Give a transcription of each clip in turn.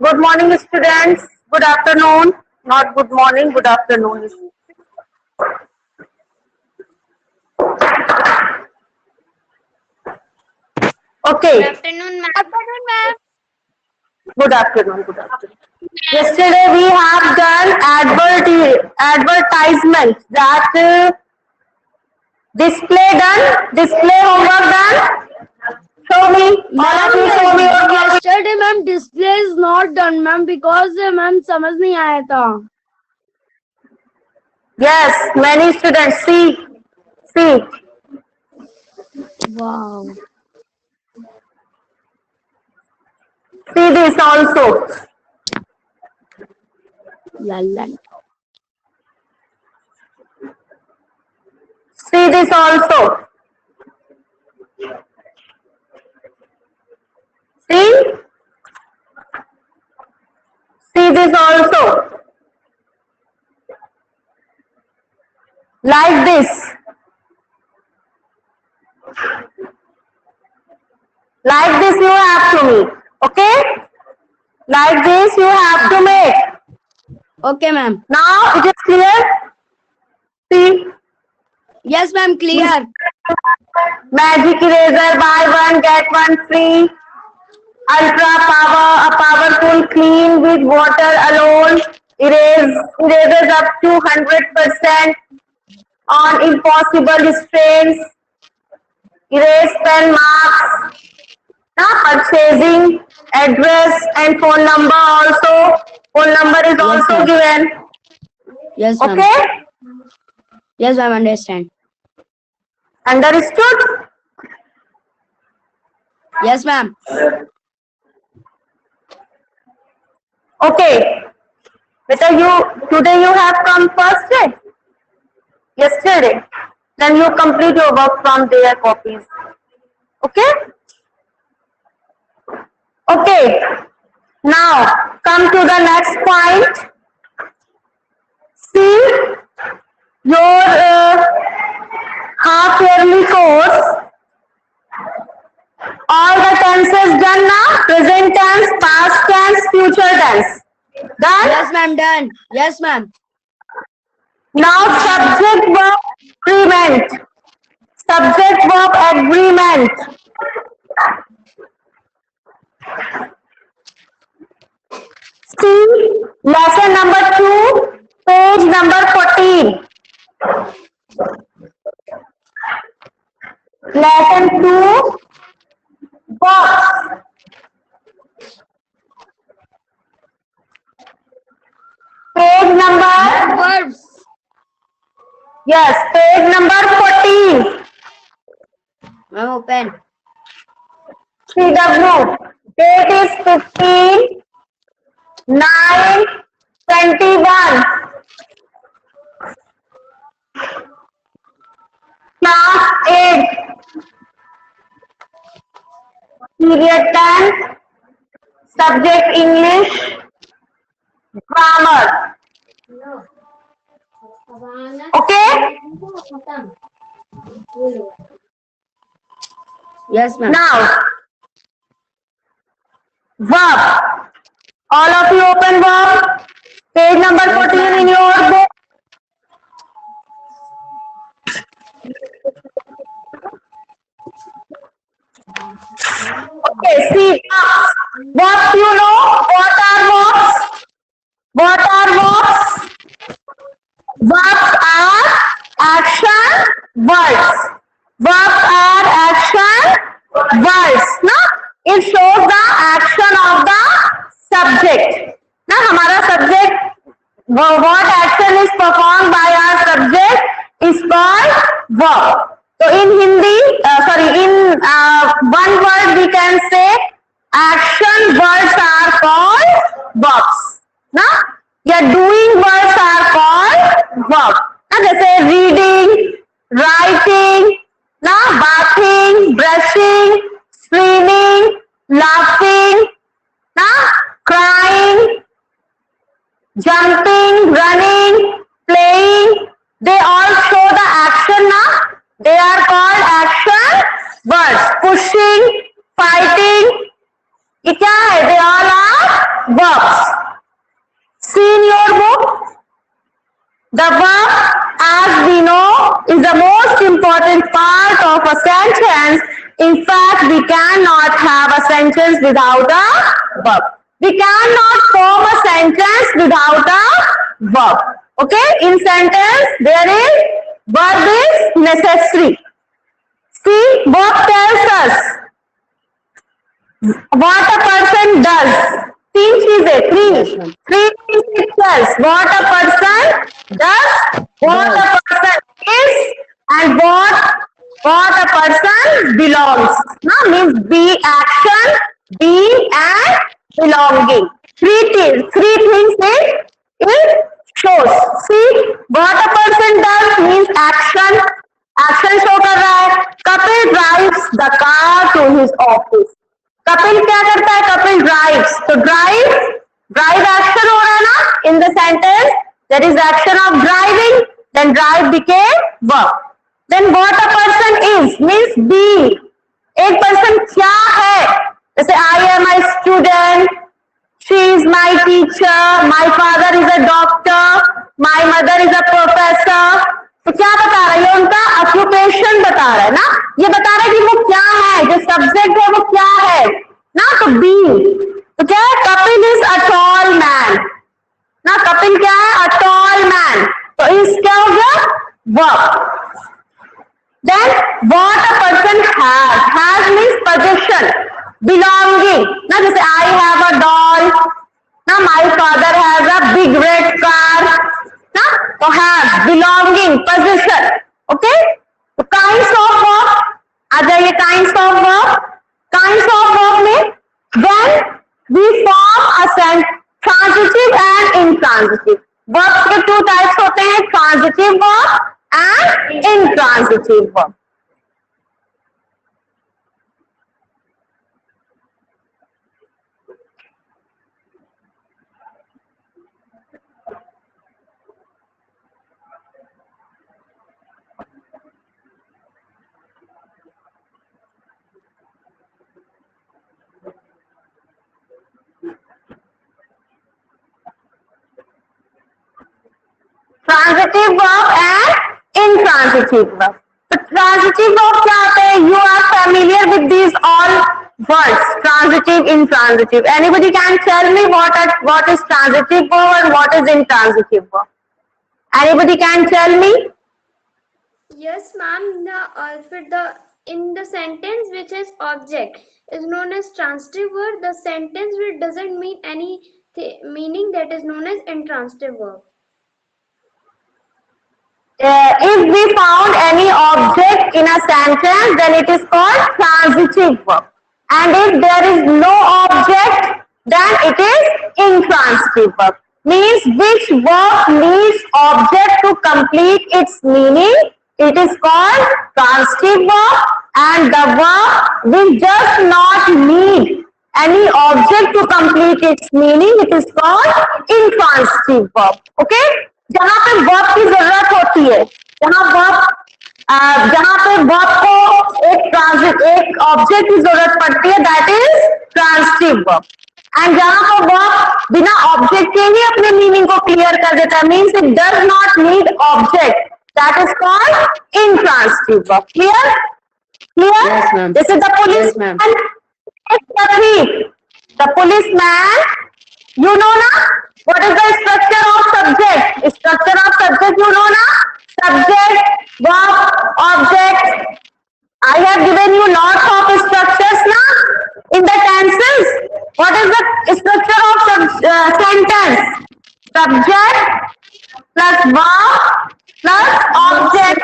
Good morning, students. Good afternoon. Not good morning, good afternoon. Okay. Good afternoon, ma'am. Afternoon, ma'am. Good afternoon. Good afternoon. Yesterday we have done advertisement that display done, display homework done. Show me. All of you show me your copy. yesterday ma'am display is not done ma'am because ma'am समझ नहीं आया था. Yes, many students see. Wow. See this also. Lallan. See this also. See this also. Like this. Like this you have to make. Okay? Like this you have to make. Okay ma'am. Now it is clear? See. Yes ma'am clear. Magic eraser, buy one get one free. Ultra power, a powerful clean with water alone. Erases up to 100% on impossible stains. Erase pen marks. Now purchasing address and phone number also. Phone number is also ma'am. given. Yes ma'am. Okay? Yes ma'am understand. Understood? Yes ma'am. Okay. Beta, today you have come first day? Yesterday. Then you complete your work from their copies. Okay? Okay. Now come to the next point. See your half yearly course. All the tenses done now. Present tense, past tense, future tense. Done? Yes ma'am done. Yes ma'am. Now subject verb agreement. Subject verb agreement. See lesson number 2, page number 14. Lesson 2, box. Page number, Verbs. yes, page number 14. Ma'am open. CW. Date is 15/9/21. Class 8. Period 10. Subject English. Grammar. Okay? Yes ma'am. Now, verb. All of you open verb. Page number 14 in your book. Okay, see, verbs you know. What are verbs? What are verbs? Verbs are action words. Verbs are action words. No? It shows the action of the subject. ना हमारा subject, what action is performed by our subject is called verb. So in Hindi, in one word we can say action words are called verbs. ना या doing words are called verb. ना जैसे reading, writing, ना bathing, brushing, screaming, laughing, na crying, jumping, running, playing, they all show the action na. They are called action words. Pushing, fighting, ये क्या है? They all are verbs. See in your book. The verb, as we know, is the most important part of a sentence. In fact, we cannot have a sentence without a verb. We cannot form a sentence without a verb. Okay? In sentence, there is verb is necessary. See, verb tells us what a person does. तीन चीजें, three things it tells. What a person does, what a person is, and what a person belongs. Now means be, action, being, and belonging. Three things it shows. See, what a person does means action. Action show कर रहा है. Kapil drives the car to his office. Kapil क्या करता है? Kapil drives. तो drive action हो रहा है ना in the sentence. There is action of driving, then drive became verb. Then what a person is means B. एक पर्सन क्या है? जैसे I am a student, she is my teacher, my father is a doctor, my mother is a professor. तो क्या बता रहा है? ये उनका ऑक्यूपेशन बता रहा है ना. ये बता रहा है कि वो क्या है, जो सब्जेक्ट है वो क्या है ना. तो बी. तो क्या है? Kapil is a tall man ना. कपिल क्या है? A tall man. तो इस क्या हो गया? Verb. Then what a person has means possession, belonging ना. जैसे आई हैव अ डॉल ना, my father has a big red car ना. तो हैव, बिलोंगिंग, पोजीशन. ओके. तो काइंड्स ऑफ वर्ब आ जाइए. Kinds of verb. Kinds of verb में when we form a transitive and intransitive. Verbs के two types होते हैं, transitive verb and intransitive verb. Transitive verb and intransitive verb. तो transitive verb क्या होते हैं? You are familiar with these all words, transitive, intransitive. Anybody can tell me what is transitive verb and what is intransitive verb? Anybody can tell me? Yes, ma'am. In the sentence which is object is known as transitive verb. The sentence which doesn't mean any meaning, that is known as intransitive verb. If we found any object in a sentence, then it is called transitive verb. And if there is no object, then it is intransitive verb. Means which verb needs object to complete its meaning, it is called transitive verb. And the verb which does not need any object to complete its meaning, it is called intransitive verb. Okay? जहां पे verb की जरूरत होती है, जहां पे verb को एक ऑब्जेक्ट की जरूरत पड़ती है, that is transitive verb. And जहां पर वर्ब बिना ऑब्जेक्ट के ही अपने मीनिंग को क्लियर कर देता है, means it does not need object, that is called intransitive verb. Clear? जैसे the policeman, the policeman, you know na what is the structure of subject? Structure of subject you know na? Subject, verb, object. I have given you lots of structures na in the tenses. What is the structure of sentence? Subject plus verb plus object.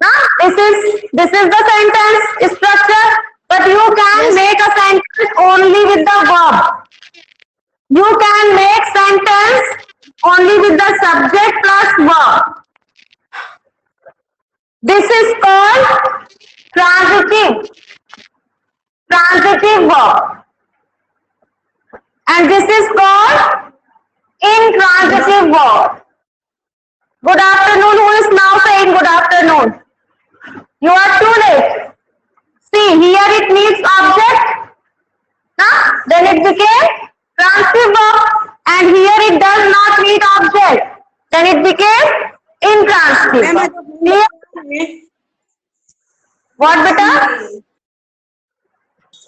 Na? This is the sentence structure, but you can make a sentence only with the verb. You can make sentence only with the subject plus verb. This is called transitive verb. And this is called intransitive verb. Good afternoon. Who is now saying good afternoon? You are too late. See, here it needs object. Then it became transitive verb. Clear? What beta?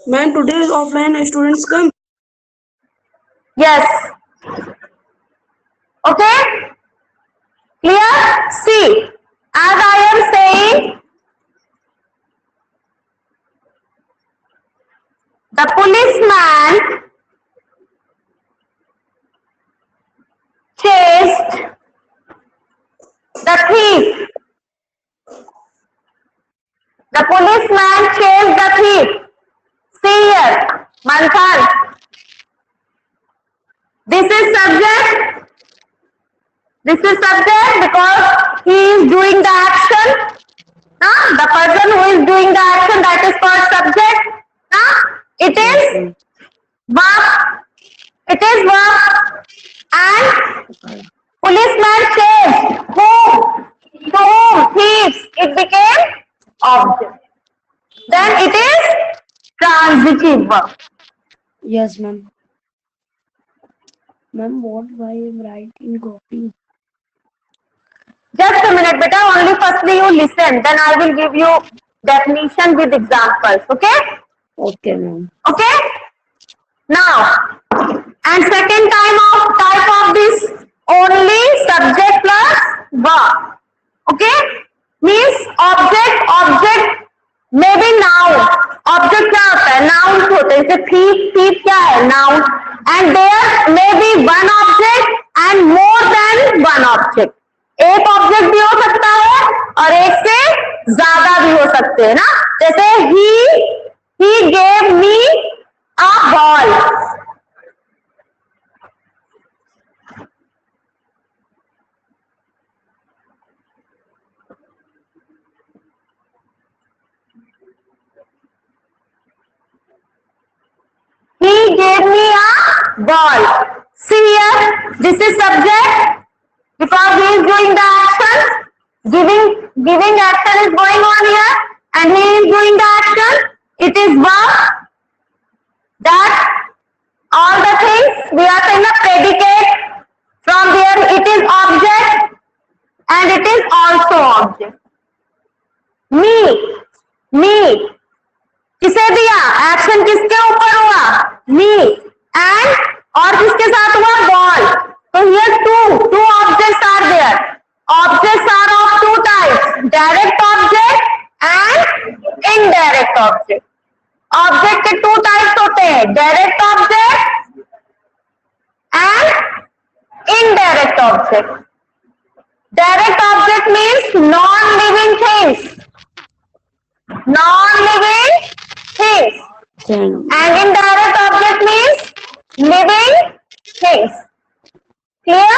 Ma'am, today is offline. Students come. Yes. Okay? Clear? See, as I am saying, the policeman chased the thief. The policeman chased the thief. See here, Manthan. This is subject. This is subject because he is doing the action. The person who is doing the action, that is called subject. It is verb. It is verb. And policeman chased whom? To whom? Thieves. It became object. Then it is transitive verb. Yes, ma'am. Ma'am, what why I'm writing copy? Just a minute, beta. Only firstly you listen. Then I will give you definition with examples. Okay? Okay, ma'am. Okay? Now, and second type of this only subject plus verb. Okay? Means object maybe noun. Object क्या होता है? Nouns होते हैं. जैसे thief क्या है? Noun. And there may be one object and more than one object. एक object भी हो सकता है और एक से ज्यादा भी हो सकते हैं ना. जैसे he gave me a ball. He gave me a ball. See here, this is subject because he is doing the action. Giving action is going on here, and he is doing the action. It is verb. That all the things we are saying a predicate. From there, it is object, and it is also object. Me. किसे दिया? Action किसके ऊपर हुआ? मी. And और किसके साथ हुआ? Ball. तो here two objects are there. Objects are of two types: direct object and indirect object. Object के two types होते हैं: direct object and indirect object. Direct object means non-living things. Non-living things. And indirect object means living things. Clear?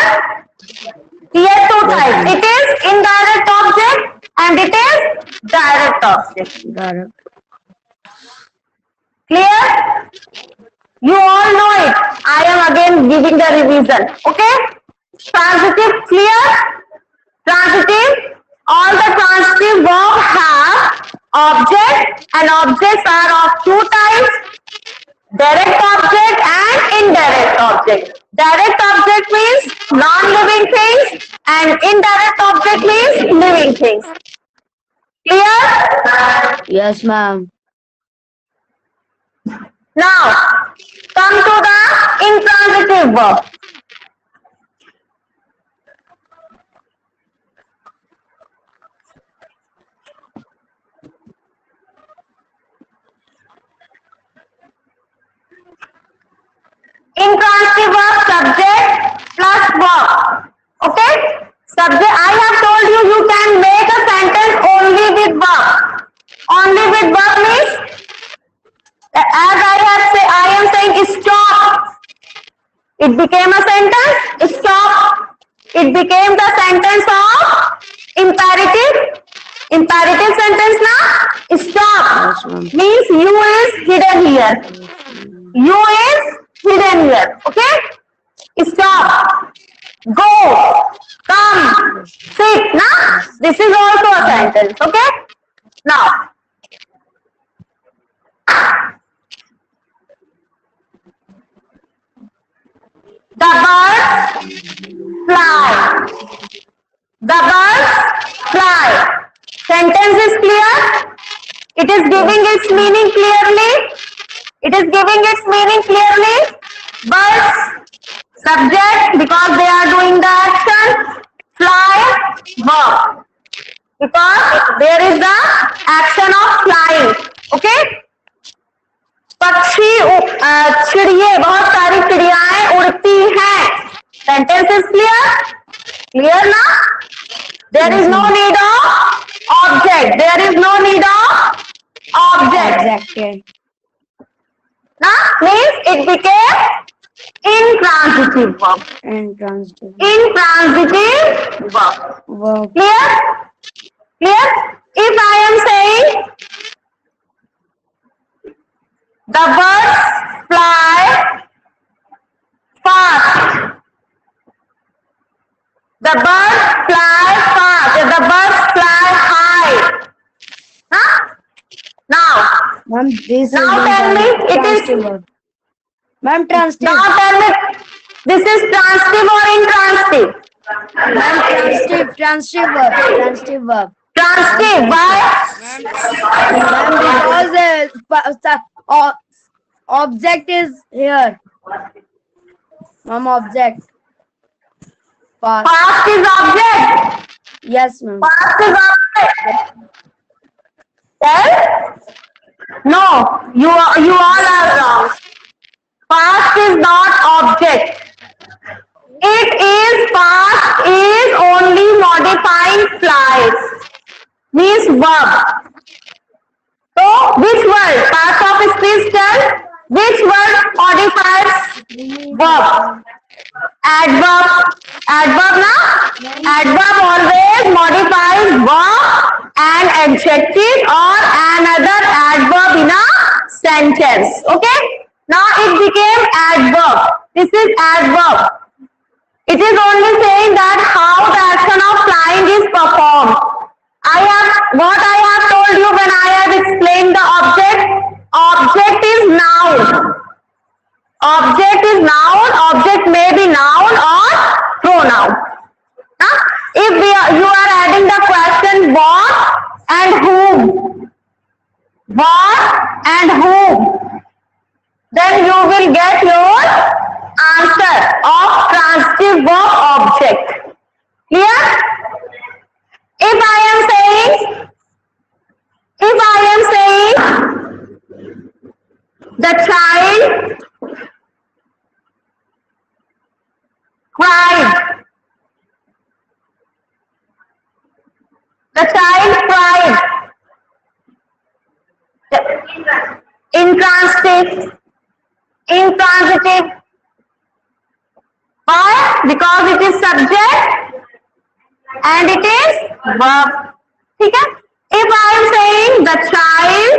Here two types. It is indirect object and it is direct object. Direct. Clear? You all know it. I am again giving the revision. Okay? Transitive, clear? Transitive. All the transitive verbs have object, and objects are of two types: direct object and indirect object. Direct object means non-living things and indirect object means living things. Clear? Yes, ma'am. Now, come to the intransitive verb. Intransitive verb, subject plus verb. Okay? Subject, I have told you, you can make a sentence only with verb. Only with verb means, as I am saying stop. It became a sentence, stop. It became the sentence of imperative. Imperative sentence now, stop. Means you is hidden here. You is hidden here. Okay? Stop. Go. Come. Sit. Now, this is also a sentence. Okay? Now, the birds fly. The birds It is giving its meaning clearly. Birds, subject, because they are doing the action. Fly, verb, because there is the action of flying. Okay. पक्षी, चिड़िए, बहुत सारी चिड़ियाएं उड़ती हैं. Sentence is clear? Clear ना? There is no need of object. There is no need of object. Na? Means it became intransitive verb. Intransitive verb. Clear? Clear? If I am saying the birds fly fast. The birds fly fast. The birds fly high. Huh? Now, Ma'am, this now tell me it is. Ma'am, transitive. Now tell me this is transitive or intransitive? Ma'am, transitive verb. Transitive. Why? Ma'am, because object is here. Ma'am, object. Fast. Fast is object. Yes, ma'am. Fast is object. Well, no, you all are wrong. Fast is not object. It is fast is only modifying flies. Means verb. So which word? Past of speech tell which word modifies verb? Adverb. Adverb na? Adverb always modifies verb and adjective or another adverb in a sentence. Okay? Now it became adverb. This is adverb. It is only saying that how the action of flying is performed. What I have told you when I have explained the object. Object is noun. Object is noun. Object may be noun or pronoun. If you are adding the question what and whom, what and whom, then you will get your answer of transitive verb object. Clear? If I am saying the child cried. The child cried. Intransitive. Intransitive. Why? Because it is subject and it is verb. Okay? If I am saying the child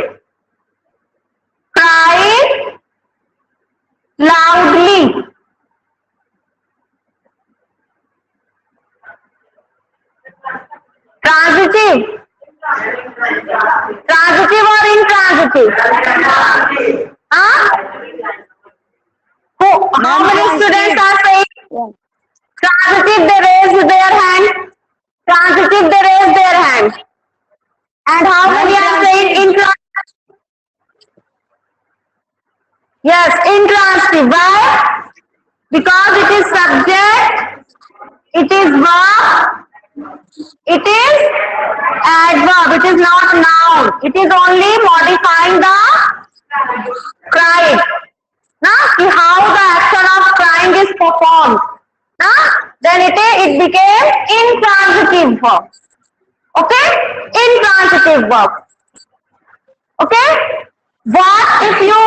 cried loudly. Transitive. Transitive or intransitive? Huh? How many students are saying transitive? They raise their hand. Transitive, they raise their hand. And how many are saying intransitive? Yes, intransitive. Why? Because it is subject, it is verb, it is adverb, it is not noun. It is only modifying the cried. Now, how the action of crying is performed. Now, then it became intransitive verb. Okay? Intransitive verb. Okay? What if you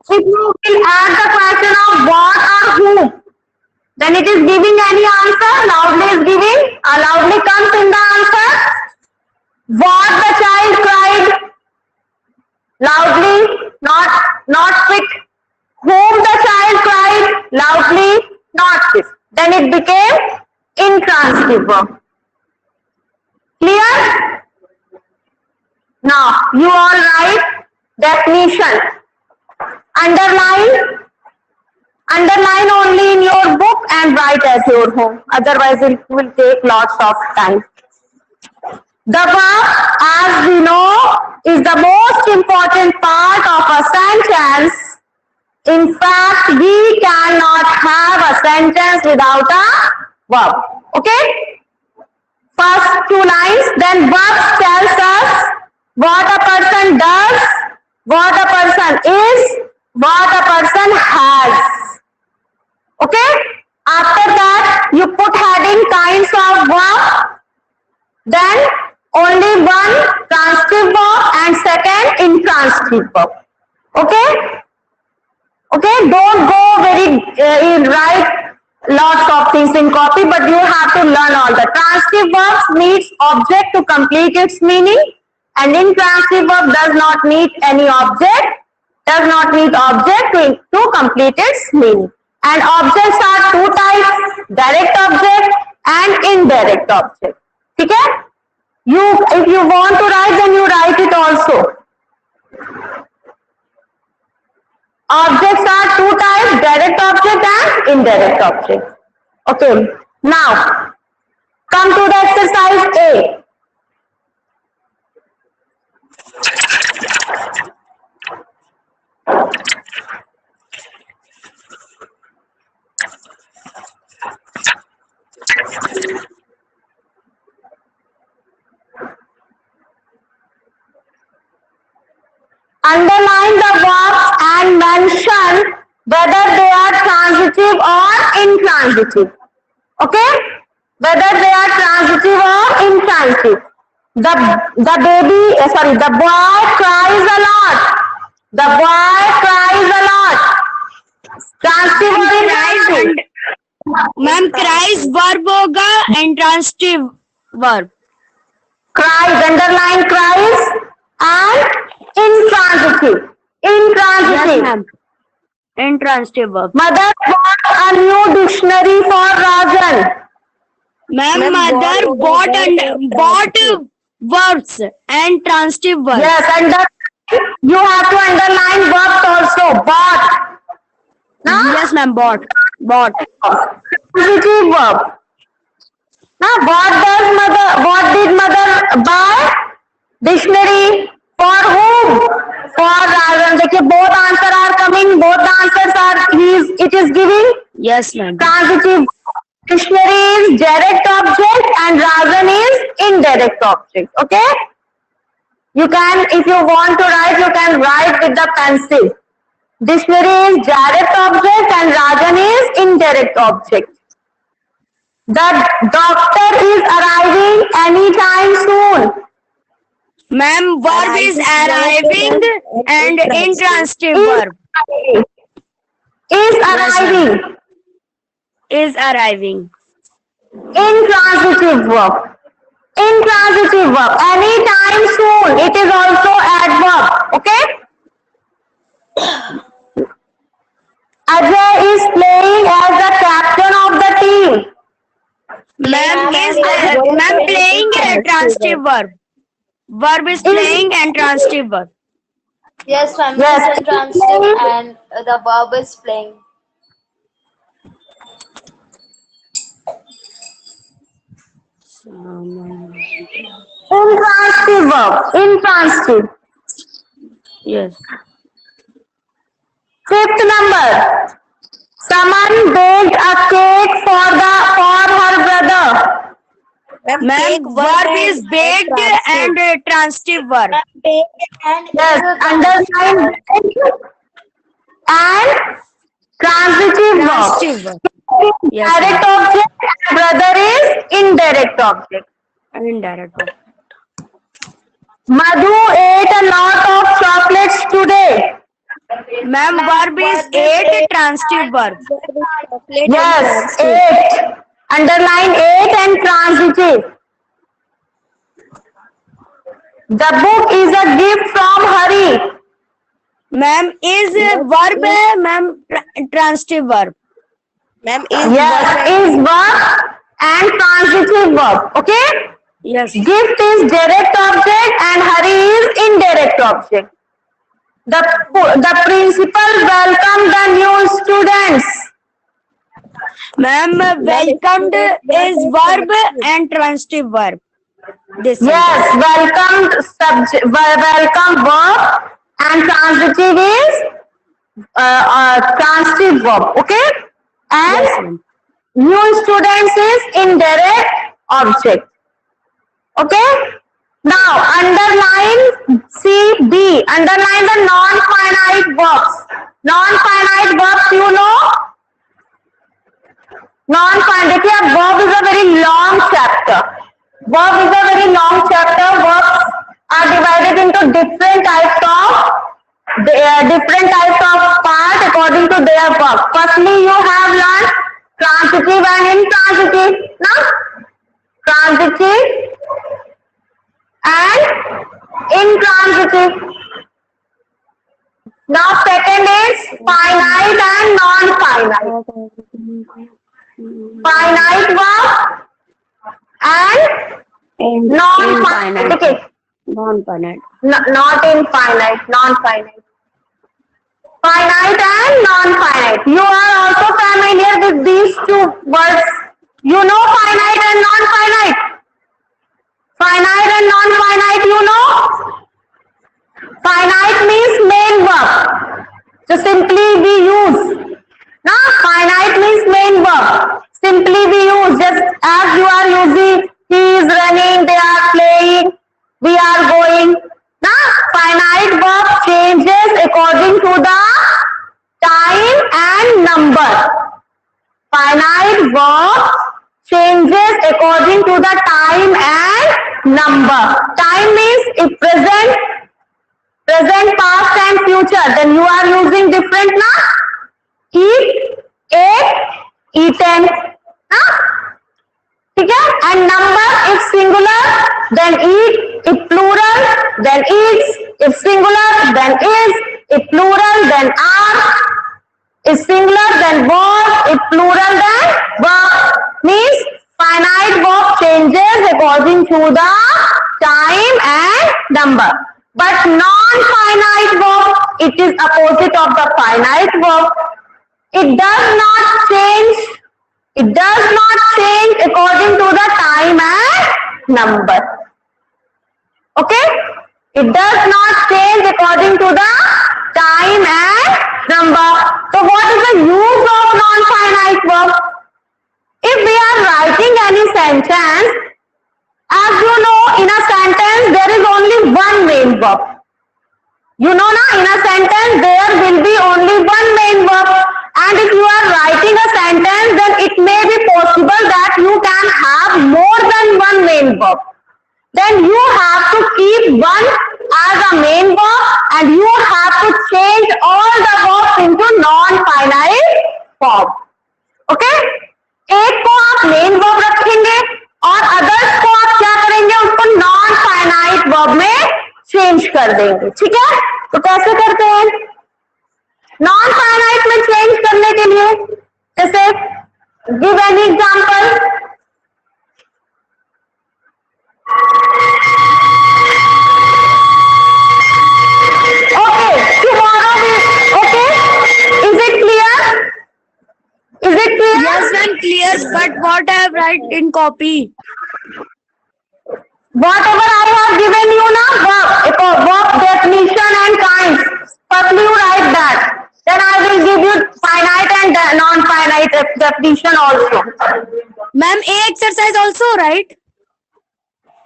will add the question of what or who, then it is giving any answer. Loudly is giving. Loudly comes in the answer. What the child cried. Loudly, not quick. Whom the child cried. Loudly, not quick. Then it became intransitive verb. Clear? Now, you all write definition. Underline only in your book and write at your home. Otherwise, it will take lots of time. The verb, as we know, is the most important part of a sentence In fact, we cannot have a sentence without a verb. Okay? First two lines, then verbs tells us what a person does, what a person is, what a person has. Okay? After that, you put heading kinds of verb, then only one transitive verb and second intransitive verb. Okay? Okay, don't go write lots of things in copy, but you have to learn all the transitive verbs needs object to complete its meaning, and intransitive verb does not need any object, to complete its meaning. And objects are two types, direct object and indirect object. Okay? If you want to write, then you write it also. Objects are two types, direct object and indirect object. Okay, now come to the exercise A. Underline the verbs and mention whether they are transitive or intransitive. Okay? Whether they are transitive or intransitive. The boy cries a lot. The boy cries a lot. Transitive or intransitive? Ma'am cries verb होगा and transitive verb. Cries, underline cries and intransitive. Intransitive verb. Mother bought a new dictionary for Rajan. Ma'am, mother bought verbs and transitive verbs. Yes, you have to underline verbs also. Bought. No? Yes, ma'am. Bought. Transitive verb. Now, what did mother buy? Dictionary. For whom? For Rajan. देखिए, both answers are coming. Both the answers are it is giving. Yes, ma'am. Transitive. Dictionary is direct object and Rajan is indirect object. Okay? You can, if you want to write, you can write with the pencil. Dictionary is direct object and Rajan is indirect object. The doctor is arriving anytime soon. Ma'am, verb is arriving and intransitive verb. Is arriving. Is arriving. Intransitive verb. Anytime soon. It is also adverb. Okay? Ajay is playing as the captain of the team. Ma'am, playing a transitive verb. Verb is playing and transitive verb. Yes, ma'am. Yes. It's transitive and the verb is playing. Intransitive verb. Intransitive. Yes. Fifth number. Someone baked a cake for her brother. Ma'am, verb is baked and transitive verb. Yes, underline and transitive verb. Transitive verb. Yes, Direct object, brother is indirect object. and indirect verb. Madhu ate a lot of chocolates today. Ma'am, verb is ate, transitive verb. Yes, ate. Underline ate and transitive. The book is a gift from Hari. Ma'am, is verb है, ma'am, transitive verb. Ma'am, Yes, is verb and transitive verb. Okay? Yes. Gift is direct object and Hari is indirect object. The principal welcomed the new students. Ma'am, welcomed is verb and transitive verb. This Yes, welcome verb and transitive is transitive verb. Okay, and Yes, ma'am. new students is indirect object. Okay. Now underline CB. Underline the non-finite verbs. Non-finite verbs, you know. Non-finite. देखिए अब verb is a very long chapter. Verb is a very long chapter. Verbs are divided into different types of part according to their verb. Firstly, you have learned transitive and intransitive. Now, transitive and intransitive. Now, second is finite and non-finite. Finite verb and non-finite. Okay. Non-finite. Not infinite, non-finite. Finite and non-finite. You are also familiar with these two words. You know finite and non-finite. Finite and non-finite, you know. Finite means main verb. So simply we use. Now finite means main verb. Simply we use. Just as you are using, he is running, they are playing, we are going. Now finite verb changes according to the time and number. Finite verb changes according to the time and number. Time means if present, past and future. Then you are using different now. Eat, ate, eaten. Huh? ठीक है? And number if singular, then eat. If plural, then eats. If singular, then is. If plural, then are. If singular, then was. If plural, then were. Means finite verb changes according to the time and number. But non-finite verb, it is opposite of the finite verb. It does not change. It does not change according to the time and number. Okay? It does not change according to the time and number. So what is the use of non-finite verb? If we are writing any sentence, as you know, in a sentence there is only one main verb. You know now, in a sentence there will be only one main verb. And if you are writing a sentence, then it may be possible that you can have more than one main verb. Then you have to keep one as a main verb and you have to change all the verbs into non-finite form. Okay? एक को आप main verb रखेंगे और others को आप क्या करेंगे, उसको non-finite verb में चेंज कर देंगे. ठीक है? तो कैसे करते हैं? Non-finite में चेंज करने के लिए जैसे give an example. Okay, tomorrow we, okay, is it clear? Is it clear? Yes, ma'am, clear. But what I have write in copy? Whatever I have given you now, verb definition and kinds. Firstly you write that. Then I will give you finite and non-finite definition also. Ma'am, A exercise also, right?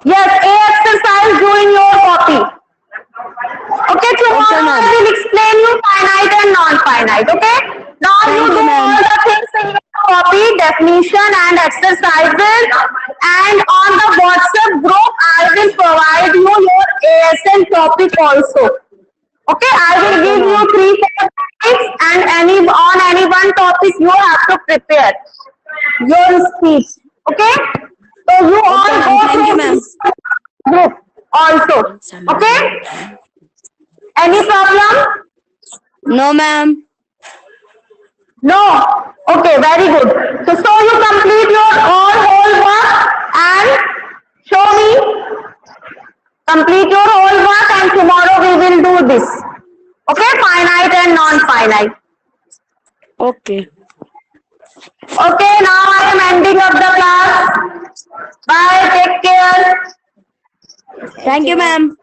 Yes, A exercise do in your copy. Okay, tomorrow ma'am. I will explain you finite and non-finite. Okay. Now you Thank you, do ma'am. all the things in your copy, definition and exercises. And on the WhatsApp group, I will provide you your ASL topic also. Okay, I will give you 3-4 topics and on any one topic you have to prepare your speech. Okay, so you all ma'am. go Thank you, through ma'am. this group also. Okay, any problem? No, ma'am. No. Okay, very good. So you complete your whole work and show me. Complete your whole work and tomorrow we will do this. Okay, finite and non-finite. Okay. Okay, now I am ending up the class. Bye, take care. Thank you, ma'am.